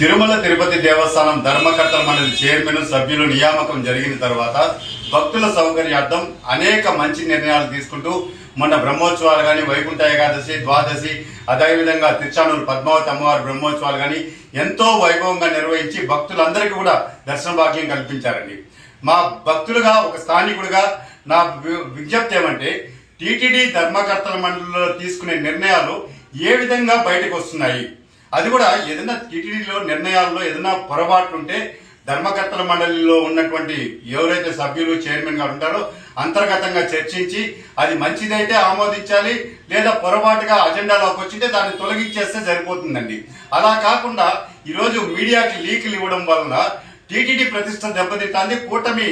తిరుమల తిరుపతి దేవస్థానం ధర్మకర్తల మండలి చైర్మన్ సభ్యులు నియామకం జరిగిన తర్వాత భక్తుల సౌకర్యార్థం అనేక మంచి నిర్ణయాలు తీసుకుంటూ మొన్న బ్రహ్మోత్సవాలు కానీ వైకుంఠ ఏకాదశి ద్వాదశి అదేవిధంగా తిరుచానూరు పద్మావతి అమ్మవారి బ్రహ్మోత్సవాలు కానీ ఎంతో వైభవంగా నిర్వహించి భక్తులందరికీ కూడా దర్శన భాగ్యం కల్పించారండి. మా భక్తులుగా ఒక స్థానికుడిగా నా విజ్ఞప్తి ఏమంటే టీటీడీ ధర్మకర్తల మండలిలో తీసుకునే నిర్ణయాలు ఏ విధంగా బయటకు వస్తున్నాయి, అది కూడా ఏదైనా టీటీడీలో నిర్ణయాల్లో ఏదైనా పొరపాట్లు ఉంటే ధర్మకర్తల మండలిలో ఉన్నటువంటి ఎవరైతే సభ్యులు చైర్మన్ గా ఉంటారో అంతర్గతంగా చర్చించి అది మంచిదైతే ఆమోదించాలి, లేదా పొరపాటుగా అజెండాలోకి వచ్చింటే దాన్ని తొలగించేస్తే సరిపోతుందండి. అలా కాకుండా ఈరోజు మీడియాకి లీకులు ఇవ్వడం వలన టీటీడీ ప్రతిష్ట దెబ్బతింటుంది, కూటమి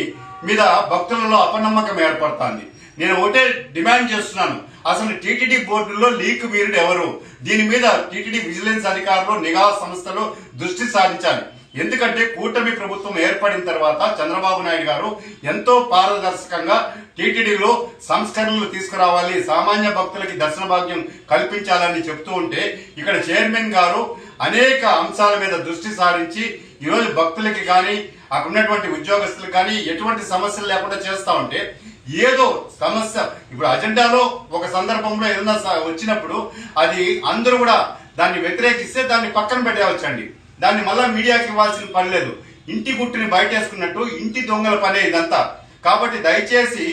మీద భక్తులలో అపనమ్మకం ఏర్పడుతుంది. నేను ఒకటే డిమాండ్ చేస్తున్నాను, అసలు టీటీడీ బోర్డులో లీక్ వీరుడు ఎవరు? దీని మీద టీటీడీ విజిలెన్స్ అధికారులు నిఘా సంస్థలు దృష్టి సారించాలి. ఎందుకంటే కూటమి ప్రభుత్వం ఏర్పడిన తర్వాత చంద్రబాబు నాయుడు గారు ఎంతో పారదర్శకంగా టీటీడీలో సంస్కరణలు తీసుకురావాలి, సామాన్య భక్తులకి దర్శన భాగ్యం కల్పించాలని చెప్తూ ఉంటే ఇక్కడ చైర్మన్ గారు అనేక అంశాల మీద దృష్టి సారించి ఈరోజు భక్తులకి కానీ అక్కడ ఉన్నటువంటి ఉద్యోగస్తులకు కానీ ఎటువంటి సమస్యలు లేకుండా చేస్తా ఉంటే ఏదో సమస్య ఇప్పుడు అజెండాలో ఒక సందర్భంలో ఏదైనా వచ్చినప్పుడు అది అందరూ కూడా దాన్ని వ్యతిరేకిస్తే దాన్ని పక్కన పెట్టవచ్చండి. దాన్ని మళ్ళా మీడియాకి ఇవ్వాల్సిన పని లేదు. ఇంటి గుట్టుని బయటేసుకున్నట్టు ఇంటి దొంగల పనే ఇదంతా. కాబట్టి దయచేసి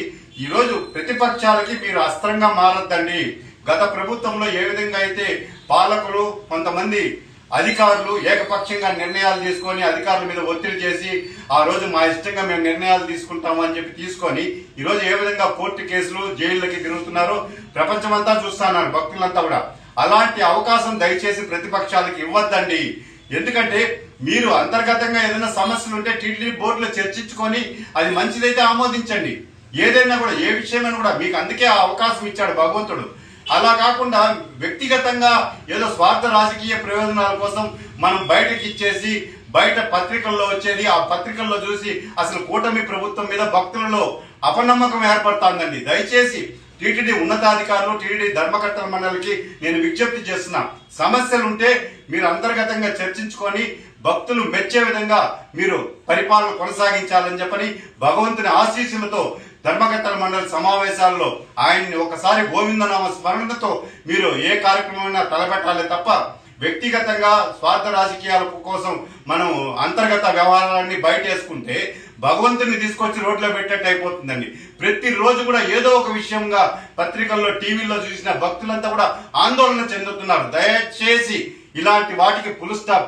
ఈరోజు ప్రతిపక్షాలకి మీరు అస్త్రంగా మారద్దండి. గత ప్రభుత్వంలో ఏ విధంగా అయితే పాలకులు కొంతమంది అధికారులు ఏకపక్షంగా నిర్ణయాలు తీసుకొని అధికారుల మీద ఒత్తిడి చేసి ఆ రోజు మా ఇష్టంగా మేము నిర్ణయాలు తీసుకుంటాము అని చెప్పి తీసుకొని ఈరోజు ఏ విధంగా కోర్టు కేసులు జైళ్ళకి తిరుగుతున్నారో ప్రపంచమంతా చూస్తున్నారు భక్తులంతా కూడా. అలాంటి అవకాశం దయచేసి ప్రతిపక్షాలకు ఇవ్వద్దండి. ఎందుకంటే మీరు అంతర్గతంగా ఏదైనా సమస్యలు ఉంటే టీటీడీ బోర్డులో చర్చించుకొని అది మంచిదైతే ఆమోదించండి. ఏదైనా కూడా ఏ విషయమైనా కూడా మీకు అందుకే ఆ అవకాశం ఇచ్చాడు భగవంతుడు. అలా కాకుండా వ్యక్తిగతంగా ఏదో స్వార్థ రాజకీయ ప్రయోజనాల కోసం మనం బయటకి ఇచ్చేసి బయట పత్రికల్లో వచ్చేది ఆ పత్రికల్లో చూసి అసలు కూటమి ప్రభుత్వం మీద భక్తులలో అపనమ్మకం ఏర్పడుతుందండి. దయచేసి టీటీడీ ఉన్నతాధికారులు టీటీడీ ధర్మకర్తల మండలికి నేను విజ్ఞప్తి చేస్తున్నా, సమస్యలుంటే మీరు అంతర్గతంగా చర్చించుకొని భక్తులు మెచ్చే విధంగా మీరు పరిపాలన కొనసాగించాలని చెప్పని భగవంతుని ఆశీస్సులతో ధర్మకర్తల మండలి సమావేశాల్లో ఆయన్ని ఒకసారి గోవిందనామ స్మరణతో మీరు ఏ కార్యక్రమమైనా తలపెట్టాలి తప్ప వ్యక్తిగతంగా స్వార్థ రాజకీయాల కోసం మనం అంతర్గత వ్యవహారాన్ని బయట వేసుకుంటే భగవంతుని తీసుకొచ్చి రోడ్లో పెట్టేట్టు అయిపోతుందండి. ప్రతిరోజు కూడా ఏదో ఒక విషయంగా పత్రికల్లో టీవీల్లో చూసిన భక్తులంతా కూడా ఆందోళన చెందుతున్నారు. దయచేసి ఇలాంటి వాటికి ఫుల్ స్టాప్